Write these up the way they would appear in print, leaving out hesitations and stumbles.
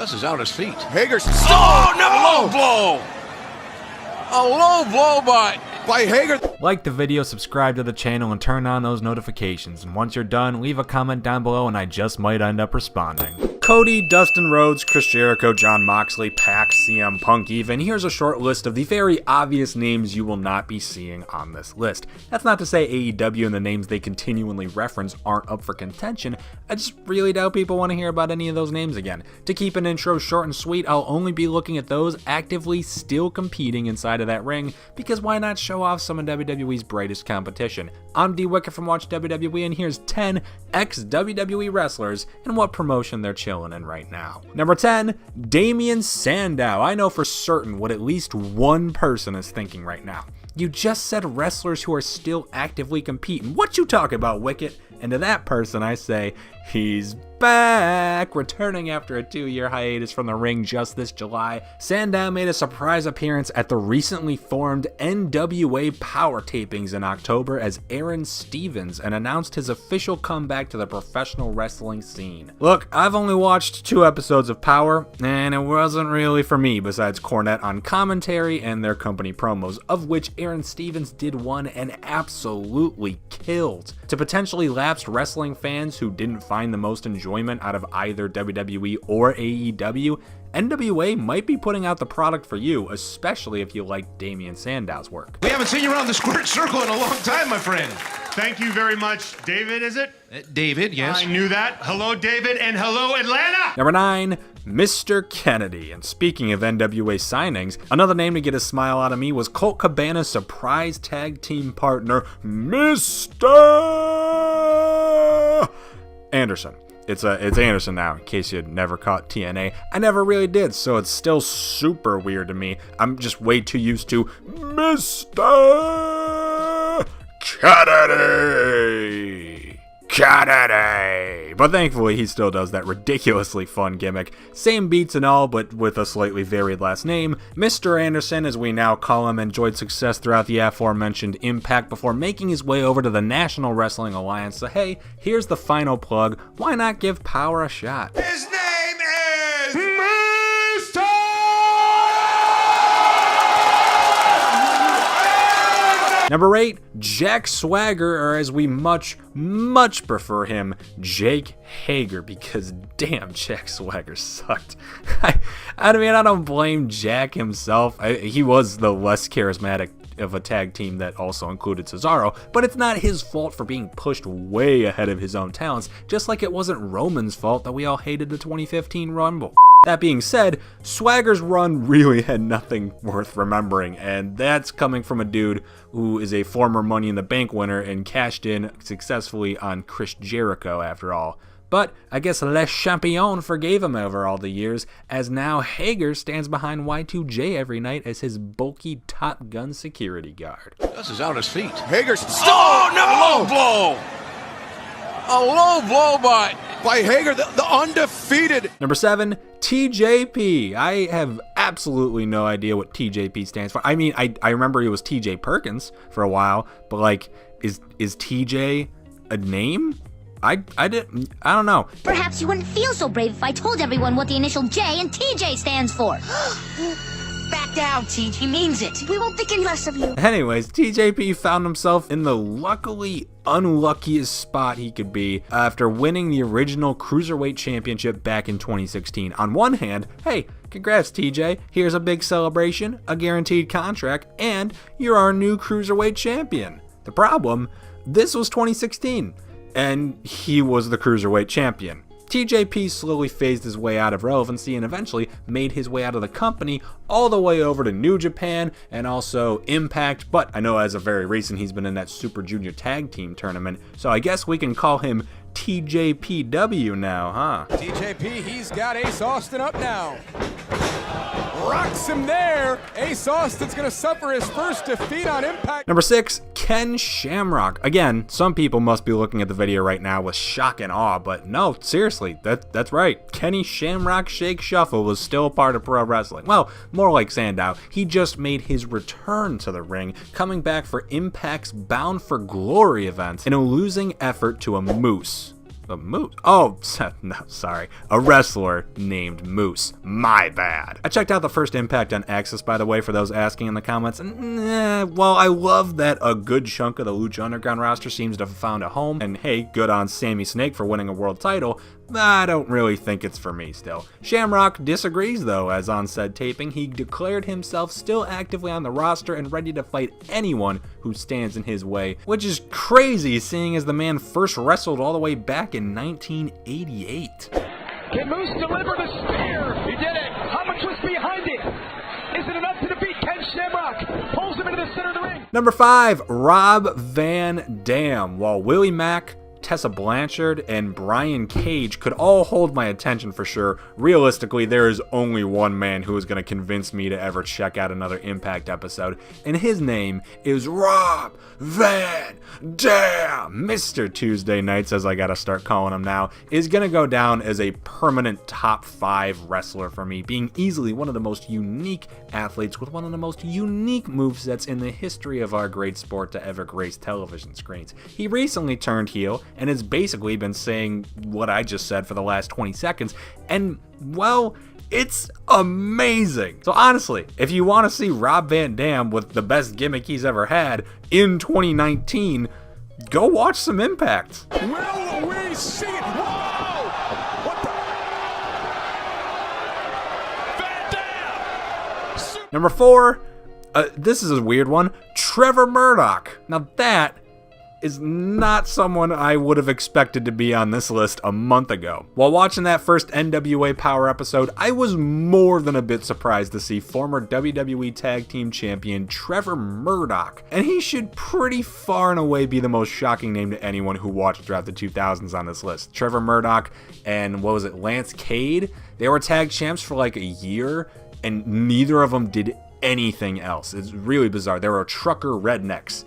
Gus is out his feet. Hager's. Oh, no! Low blow! A low blow by Hager. Like the video, subscribe to the channel, and turn on those notifications. And once you're done, leave a comment down below and I just might end up responding. Cody, Dustin Rhodes, Chris Jericho, Jon Moxley, Pac, CM Punk even. Here's a short list of the very obvious names you will not be seeing on this list. That's not to say AEW and the names they continually reference aren't up for contention. I just really doubt people want to hear about any of those names again. To keep an intro short and sweet, I'll only be looking at those actively still competing inside of that ring, because why not show off some of WWE's brightest competition? I'm D Wicket from Watch WWE, and here's 10 ex-WWE wrestlers and what promotion they're chilling in right now. Number 10, Damien Sandow. I know for certain what at least one person is thinking right now. You just said wrestlers who are still actively competing. What you talking about, Wicket? And to that person I say, he's back! Returning after a 2-year hiatus from the ring just this July, Sandow made a surprise appearance at the recently formed NWA Power tapings in October as Aaron Stevens and announced his official comeback to the professional wrestling scene. Look, I've only watched 2 episodes of Power, and it wasn't really for me besides Cornette on commentary and their company promos, of which Aaron Stevens did one and absolutely killed. To potentially lapsed wrestling fans who didn't find the most enjoyment out of either WWE or AEW, NWA might be putting out the product for you, especially if you like Damien Sandow's work. We haven't seen you around the squared circle in a long time, my friend. Thank you very much. David, is it? David, yes. I knew that. Hello, David, and hello, Atlanta! Number 9, Mr. Kennedy. And speaking of NWA signings, another name to get a smile out of me was Colt Cabana's surprise tag team partner, Mr. Anderson. It's Anderson now, in case you never caught TNA. I never really did, so it's still super weird to me. I'm just way too used to Mr. Kennedy. But thankfully, he still does that ridiculously fun gimmick. Same beats and all, but with a slightly varied last name. Mr. Anderson, as we now call him, enjoyed success throughout the aforementioned Impact before making his way over to the National Wrestling Alliance. So hey, here's the final plug. Why not give Power a shot? His name is Mr. Number 8, Jack Swagger, or as we much prefer him, Jake Hager, because damn, Jack Swagger sucked. I mean, I don't blame Jack himself. He was the less charismatic of a tag team that also included Cesaro, but it's not his fault for being pushed way ahead of his own talents, just like it wasn't Roman's fault that we all hated the 2015 Rumble. That being said, Swagger's run really had nothing worth remembering, and that's coming from a dude who is a former Money in the Bank winner and cashed in successfully on Chris Jericho after all. But I guess Le Champion forgave him over all the years, as now Hager stands behind Y2J every night as his bulky Top Gun security guard. Gus is out his feet. Hager's. Oh, no! Low blow! A low blow by Hager, the undefeated. Number 7, TJP. I have absolutely no idea what TJP stands for. I mean, I remember it was TJ Perkins for a while, but like, is TJ a name? I don't know. Perhaps you wouldn't feel so brave if I told everyone what the initial J in TJ stands for. Back down, Teej. He means it. We won't think any less of you. Anyways, TJP found himself in the luckily unluckiest spot he could be after winning the original Cruiserweight Championship back in 2016. On one hand, hey, congrats TJ, here's a big celebration, a guaranteed contract, and you're our new Cruiserweight Champion. The problem, this was 2016, and he was the Cruiserweight Champion. TJP slowly phased his way out of relevancy and eventually made his way out of the company all the way over to New Japan and also Impact, but I know as of very recent he's been in that Super Junior Tag Team tournament, so I guess we can call him TJPW now, huh? TJP, he's got Ace Austin up now. Rocks him there. Ace Austin's gonna suffer his first defeat on Impact. Number 6, Ken Shamrock. Again, some people must be looking at the video right now with shock and awe, but no, seriously, that's right. Kenny Shamrock Shake Shuffle was still a part of pro wrestling. Well, more like Sandow. He just made his return to the ring, coming back for Impact's Bound for Glory event in a losing effort to a Moose. Moose. Oh, no, sorry. A wrestler named Moose. My bad. I checked out the first Impact on Access, by the way, for those asking in the comments. And, well, I love that a good chunk of the Lucha Underground roster seems to have found a home. And hey, good on Sami Snake for winning a world title. I don't really think it's for me still. Shamrock disagrees though, as on said taping, he declared himself still actively on the roster and ready to fight anyone who stands in his way, which is crazy seeing as the man first wrestled all the way back in 1988. Can Moose deliver the spear? He did it. How much was behind it? Is it enough to defeat Ken Shamrock? Pulls him into the center of the ring. Number 5, Rob Van Dam. While Willie Mack, Tessa Blanchard, and Brian Cage could all hold my attention for sure, realistically there is only one man who is going to convince me to ever check out another Impact episode, and his name is Rob Van Dam. Mr. Tuesday Nights, as I gotta start calling him now, is going to go down as a permanent top 5 wrestler for me, being easily one of the most unique athletes with one of the most unique movesets in the history of our great sport to ever grace television screens. He recently turned heel and has basically been saying what I just said for the last 20 seconds, and, well, it's amazing. So honestly, if you want to see Rob Van Dam with the best gimmick he's ever had in 2019, go watch some Impact. Will we see it? Whoa! What the? Van Dam! Number 4, this is a weird one, Trevor Murdoch. Now that is not someone I would have expected to be on this list a month ago. While watching that first NWA Power episode, I was more than a bit surprised to see former WWE Tag Team Champion Trevor Murdoch, and he should pretty far and away be the most shocking name to anyone who watched throughout the 2000s on this list. Trevor Murdoch and, what was it, Lance Cade? They were tag champs for like a year, and neither of them did anything else. It's really bizarre. They were trucker rednecks,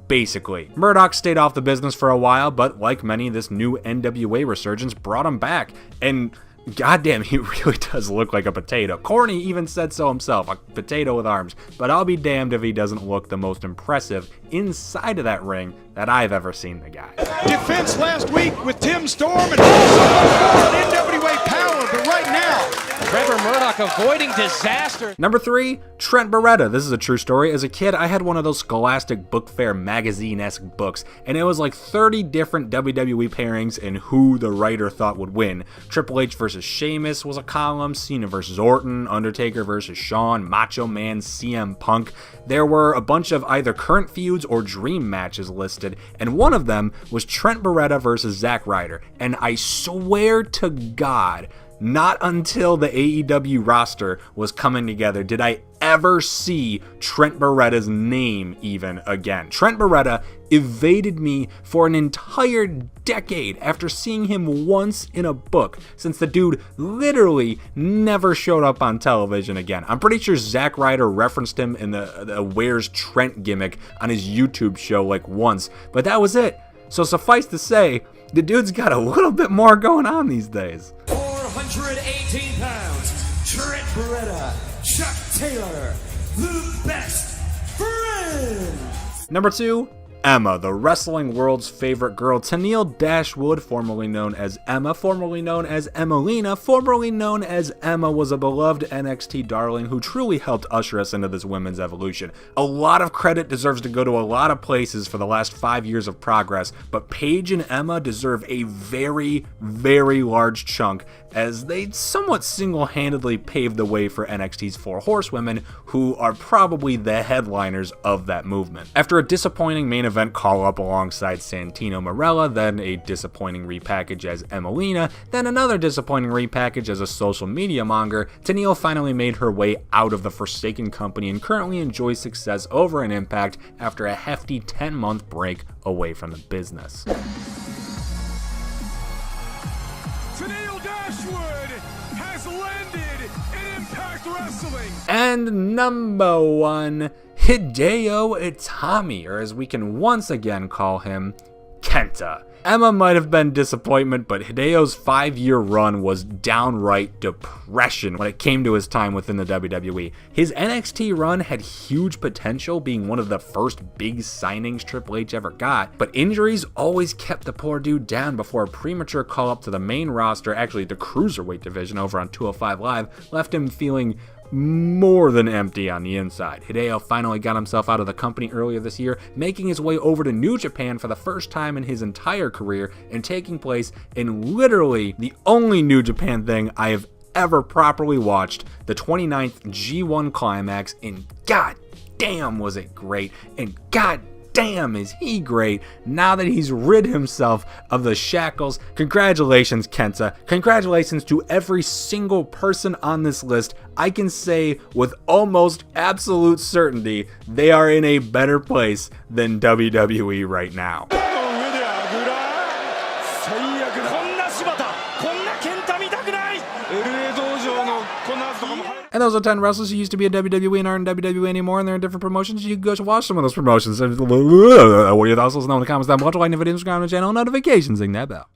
basically. Murdoch stayed off the business for a while, but like many, this new NWA resurgence brought him back, and goddamn, he really does look like a potato. Corny even said so himself, a potato with arms, but I'll be damned if he doesn't look the most impressive inside of that ring that I've ever seen the guy. Defense last week with Tim Storm and NWA Power, but right now, Trevor Murdoch avoiding disaster. Number 3, Trent Beretta. This is a true story. As a kid, I had one of those Scholastic Book Fair magazine-esque books, and it was like 30 different WWE pairings and who the writer thought would win. Triple H versus Sheamus was a column, Cena versus Orton, Undertaker versus Shawn, Macho Man, CM Punk. There were a bunch of either current feuds or dream matches listed, and one of them was Trent Beretta versus Zack Ryder. And I swear to God, not until the AEW roster was coming together did I ever see Trent Beretta's name even again. Trent Beretta evaded me for an entire decade after seeing him once in a book, since the dude literally never showed up on television again. I'm pretty sure Zack Ryder referenced him in the Where's Trent gimmick on his YouTube show like once, but that was it. So suffice to say, the dude's got a little bit more going on these days. 418 pounds, Trent Beretta, Chuck Taylor, the best friends. Number 2, Emma, the wrestling world's favorite girl. Tennille Dashwood, formerly known as Emma, formerly known as Emelina, formerly known as Emma, was a beloved NXT darling who truly helped usher us into this women's evolution. A lot of credit deserves to go to a lot of places for the last 5 years of progress, but Paige and Emma deserve a very, very large chunk, as they somewhat single-handedly paved the way for NXT's 4 Horsewomen, who are probably the headliners of that movement. After a disappointing main event call-up alongside Santino Marella, then a disappointing repackage as Emelina, then another disappointing repackage as a social media monger, Tennille finally made her way out of the Forsaken company and currently enjoys success over in Impact after a hefty 10-month break away from the business. Tennille Dashwood has landed in Impact Wrestling. And number 1, Hideo Itami, or as we can once again call him, Kenta. Emma might have been disappointment, but Hideo's 5-year run was downright depression when it came to his time within the WWE. His NXT run had huge potential, being one of the first big signings Triple H ever got, but injuries always kept the poor dude down before a premature call up to the main roster, actually the Cruiserweight division over on 205 Live, left him feeling more than empty on the inside. Hideo finally got himself out of the company earlier this year, making his way over to New Japan for the first time in his entire career and taking place in literally the only New Japan thing I have ever properly watched, the 29th G1 Climax, and god damn was it great, and god damn is he great now that he's rid himself of the shackles. Congratulations, Kenta. Congratulations to every single person on this list. I can say with almost absolute certainty they are in a better place than WWE right now. And those are 10 wrestlers who used to be in WWE and aren't in WWE anymore, and they're in different promotions. You can go watch some of those promotions. What are your thoughts? Let us know in the comments down below. Like the video, subscribe to the channel, notifications, ring that bell.